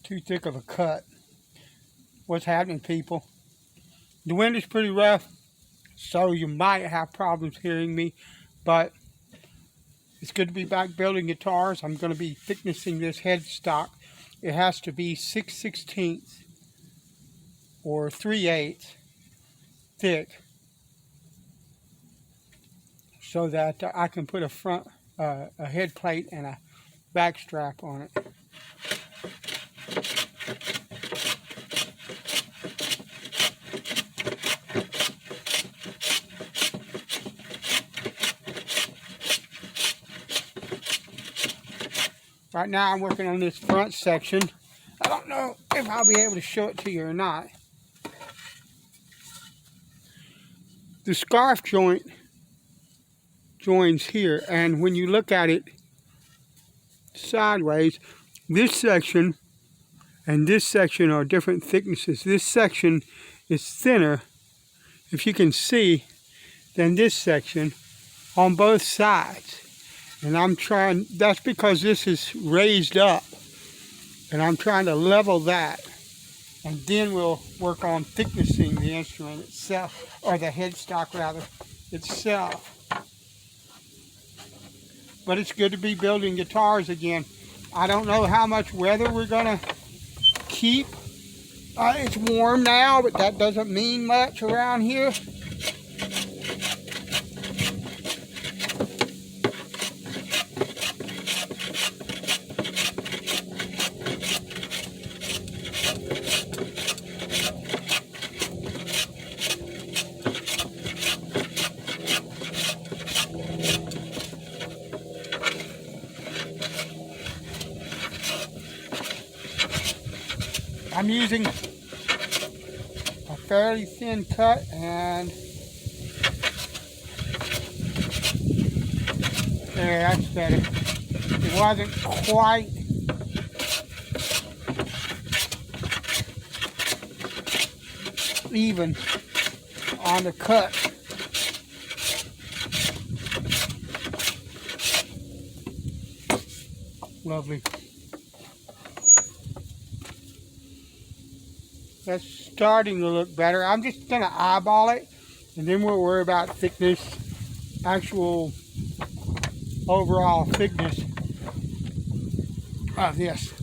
Too thick of a cut. What's happening, people? The wind is pretty rough, so you might have problems hearing me, but it's good to be back building guitars. I'm going to be thicknessing this headstock. It has to be 6/16 or 3/8 thick so that I can put a head plate and a back strap on it. Right now I'm working on this front section. I don't know if I'll be able to show it to you or not. The scarf joint joins here, and when you look at it sideways, this section and this section are different thicknesses. This section is thinner, if you can see, than this section on both sides. And I'm trying, that's because this is raised up, and I'm trying to level that, and then we'll work on thicknessing the instrument itself, or the headstock rather, itself. But it's good to be building guitars again. I don't know how much weather we're gonna keep. It's warm now, but that doesn't mean much around here. I'm using a fairly thin cut, and there, that's better. It wasn't quite even on the cut. Lovely. That's starting to look better. I'm just going to eyeball it, and then we'll worry about thickness, actual overall thickness of this.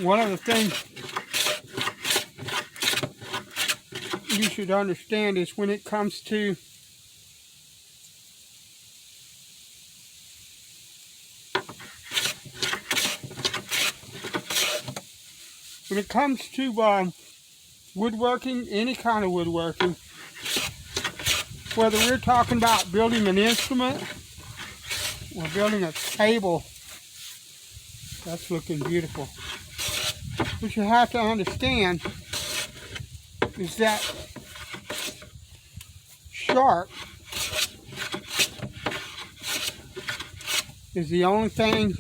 One of the things you should understand is when it comes to woodworking, any kind of woodworking, whether we're talking about building an instrument or building a table, that's looking beautiful. What you have to understand is that sharp is the only thing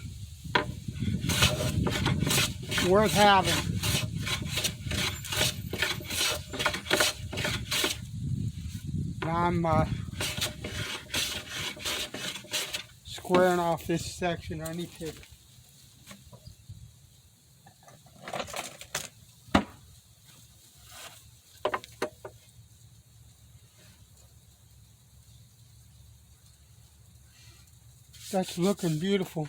worth having. And I'm squaring off this section. I need to that's looking beautiful.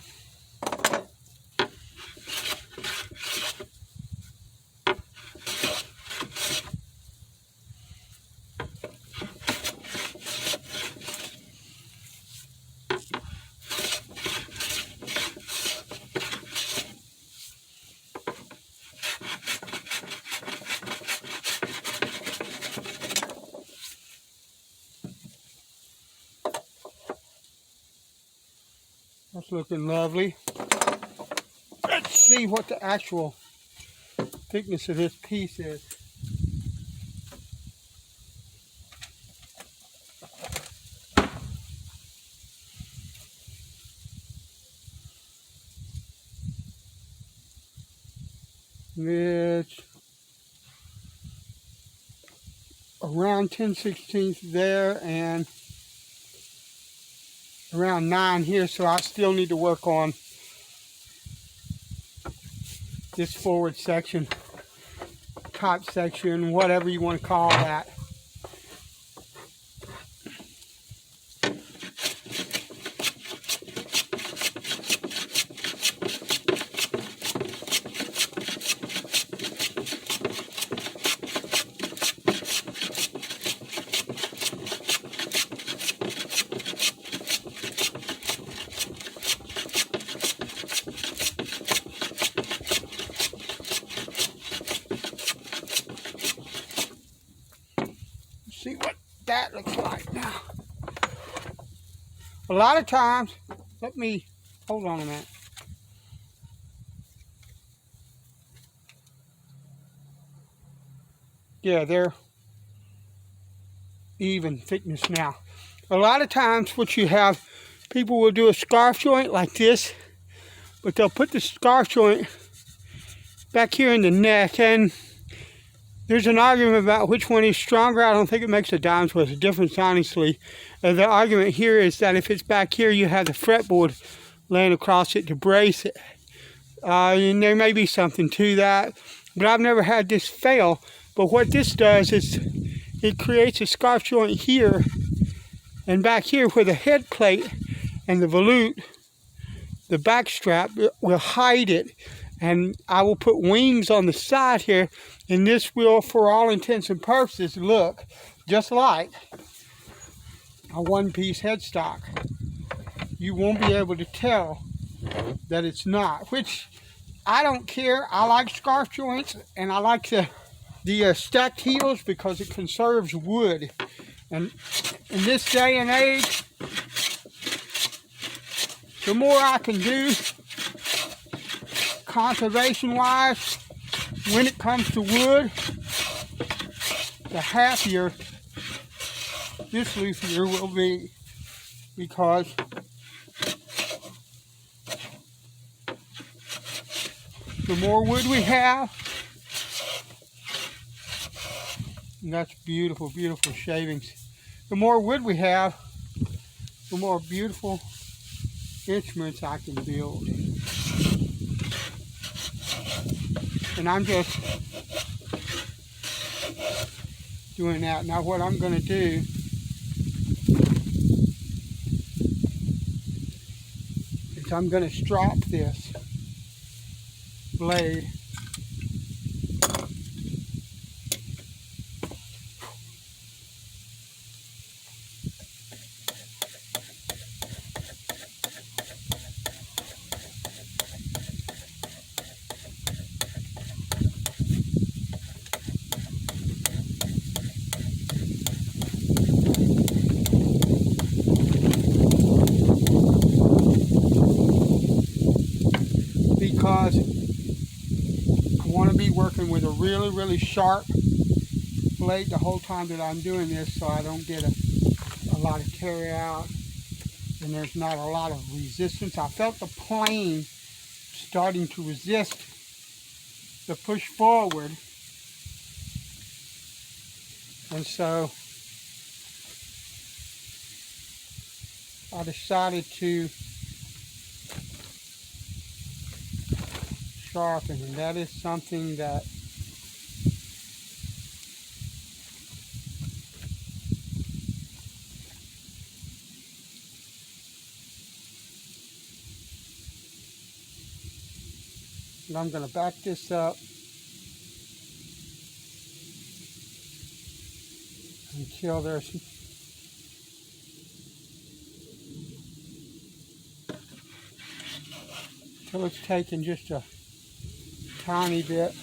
That's looking lovely. Let's see what the actual thickness of this piece is. It's around 10/16 there and around 9 here, so I still need to work on this forward section, top section, whatever you want to call that. See what that looks like now. A lot of times, hold on a minute. Yeah, they're even thickness now. A lot of times what you have, people will do a scarf joint like this, but they'll put the scarf joint back here in the neck, and there's an argument about which one is stronger. I don't think it makes a dime's worth of difference, honestly. The argument here is that if it's back here, you have the fretboard laying across it to brace it. And there may be something to that, but I've never had this fail. But what this does is it creates a scarf joint here and back here where the head plate and the volute, the back strap, will hide it. And I will put wings on the side here, and this will, for all intents and purposes, look just like a one-piece headstock. You won't be able to tell that it's not, which I don't care. I like scarf joints, and I like the stacked heels because it conserves wood. And in this day and age, the more I can do conservation-wise when it comes to wood, the happier this luthier will be, because the more wood we have, and that's beautiful, beautiful shavings. The more wood we have, the more beautiful instruments I can build. And I'm just doing that. Now what I'm going to do is I'm going to strap this blade because I want to be working with a really, really sharp blade the whole time that I'm doing this, so I don't get a lot of carry out and there's not a lot of resistance. I felt the plane starting to resist the push forward, and so I decided to sharpen, and that is something that I'm going to back this up until there's until it's taken just a tiny bit.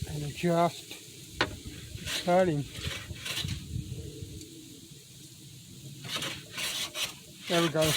And adjust the cutting. There we go.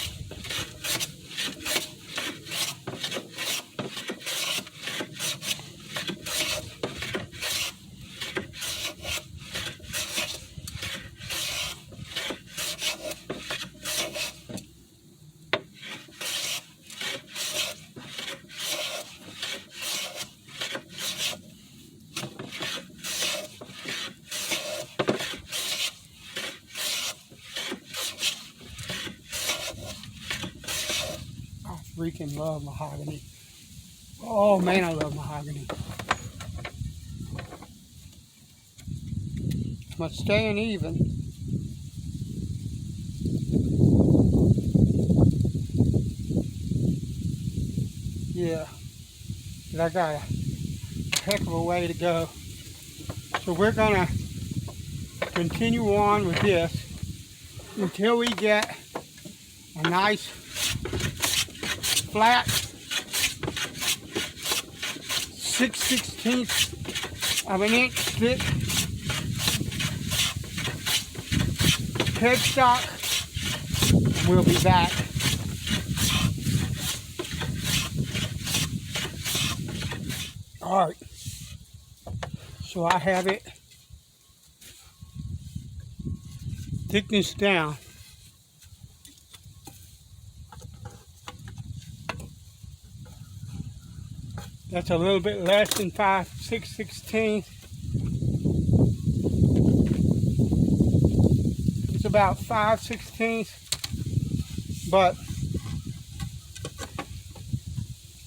freaking love mahogany. Oh man, I love mahogany. But staying even. Yeah, but I got a heck of a way to go. So we're gonna continue on with this until we get a nice flat 6/16 of an inch thick headstock. We'll be back. All right, so I have it thickness down. That's a little bit less than 5/6/16. It's about 5/16, but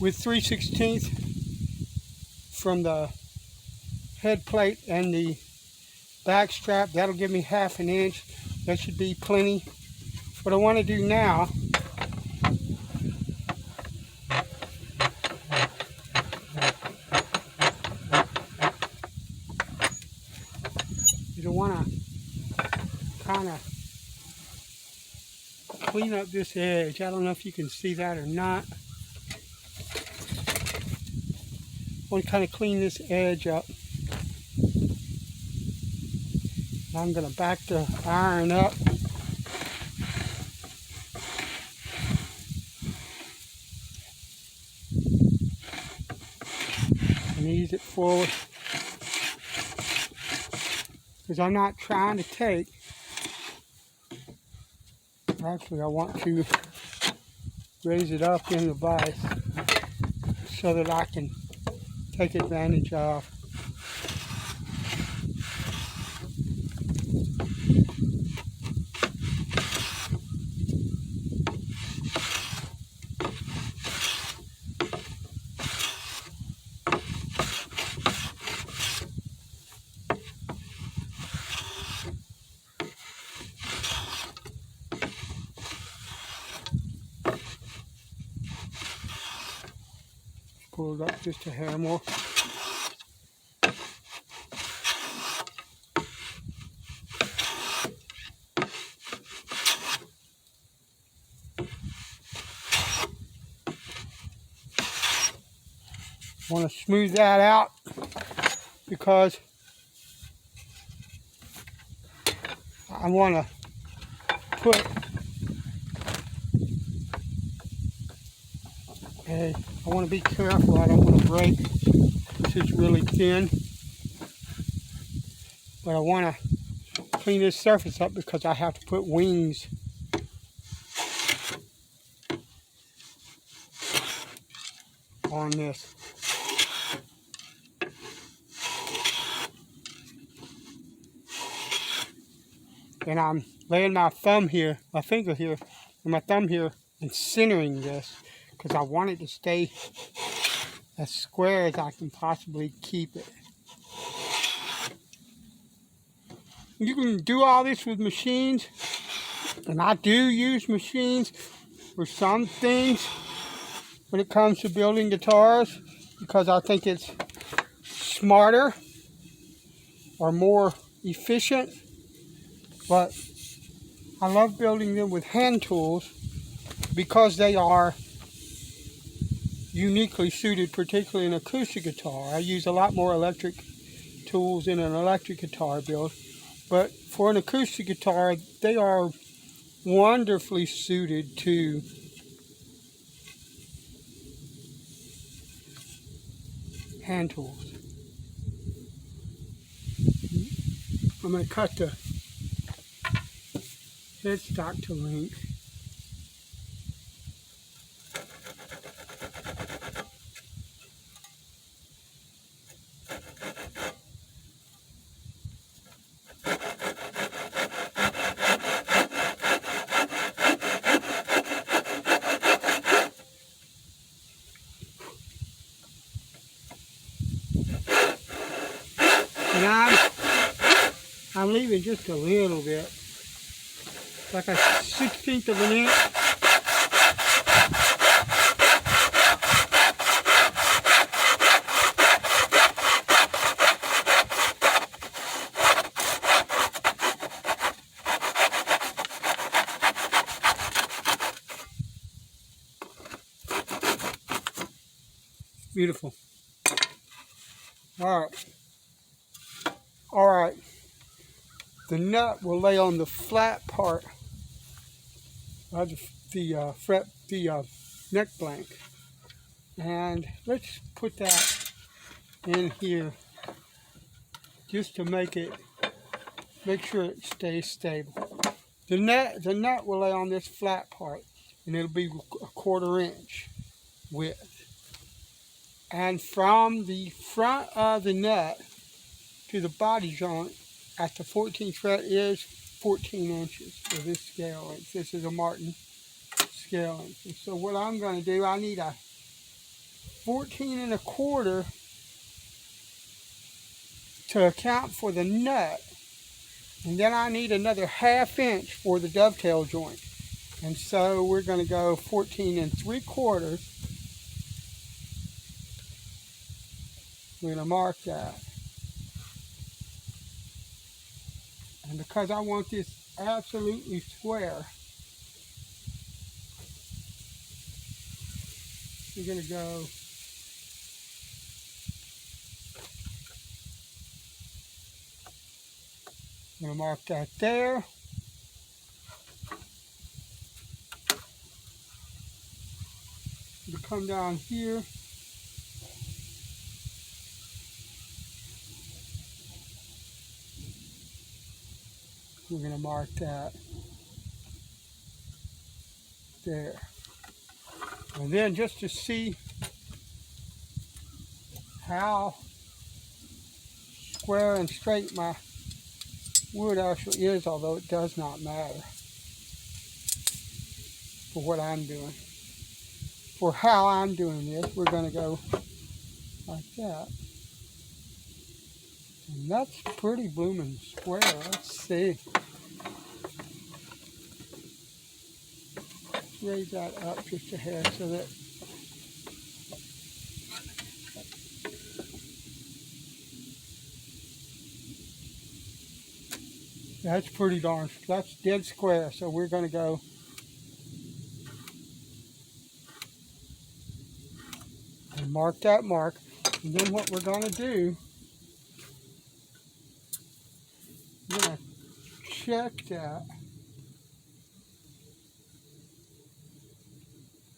with 3/16 from the head plate and the back strap, that'll give me 1/2 inch. That should be plenty. What I want to do now is I want to kind of clean up this edge. I don't know if you can see that or not. I want to kind of clean this edge up. I'm going to back the iron up. And ease it forward. Because I'm not trying to take. Actually, I want to raise it up in the vise so that I can take advantage of. Pull it up just a hair more. I want to smooth that out because I want to put I want to be careful. I don't want to break. This is really thin. But I want to clean this surface up because I have to put wings on this. And I'm laying my thumb here, my finger here, and my thumb here, and centering this because I want it to stay as square as I can possibly keep it. You can do all this with machines, and I do use machines for some things when it comes to building guitars because I think it's smarter or more efficient. But I love building them with hand tools because they are uniquely suited, particularly in acoustic guitar. I use a lot more electric tools in an electric guitar build, but for an acoustic guitar, they are wonderfully suited to hand tools. I'm going to cut the headstock to length. in just a little bit, like a 1/16 of an inch. Beautiful. All right. The nut will lay on the flat part of the neck blank, and let's put that in here just to make sure it stays stable. The nut will lay on this flat part, and it'll be a 1/4 inch width. And from the front of the nut to the body joint at the 14th fret is 14 inches for this scale length. This is a Martin scale length. And so what I'm going to do, I need a 14 1/4 to account for the nut. And then I need another 1/2 inch for the dovetail joint. And so we're going to go 14 3/4. We're going to mark that. And because I want this absolutely square, we're going to go I'm going to mark that there. To come down here. We're going to mark that there. And then just to see how square and straight my wood actually is, although it does not matter for what I'm doing. For how I'm doing this, we're going to go like that. And that's pretty blooming square. Let's see. Let's raise that up just a hair so that that's pretty darn, that's dead square. So we're going to go and mark that mark. And then what we're going to do, we're going to check that.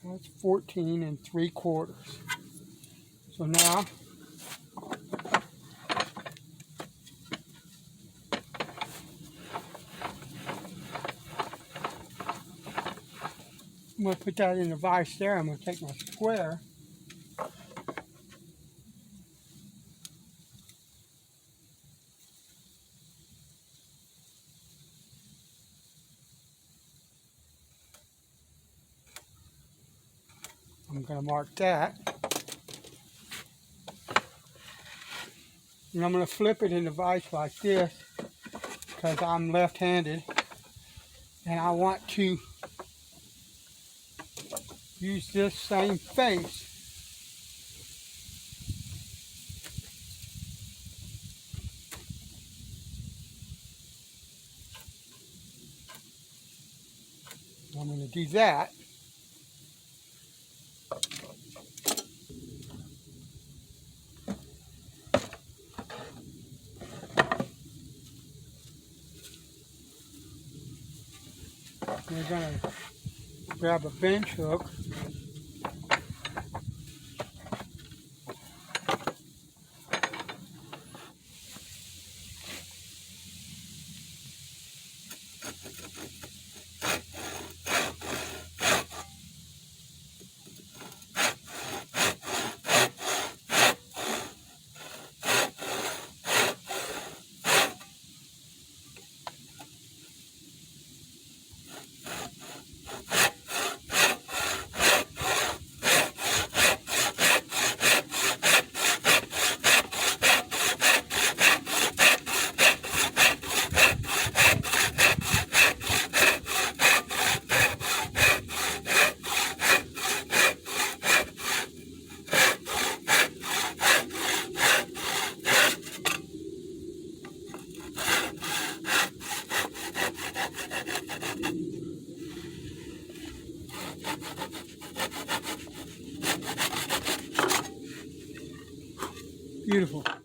That's 14 3/4. So now I'm going to put that in the vise there. I'm going to take my square. I'm going to mark that. And I'm going to flip it in the vise like this because I'm left-handed. And I want to use this same face. I'm going to do that. We're going to grab a bench hook. Beautiful.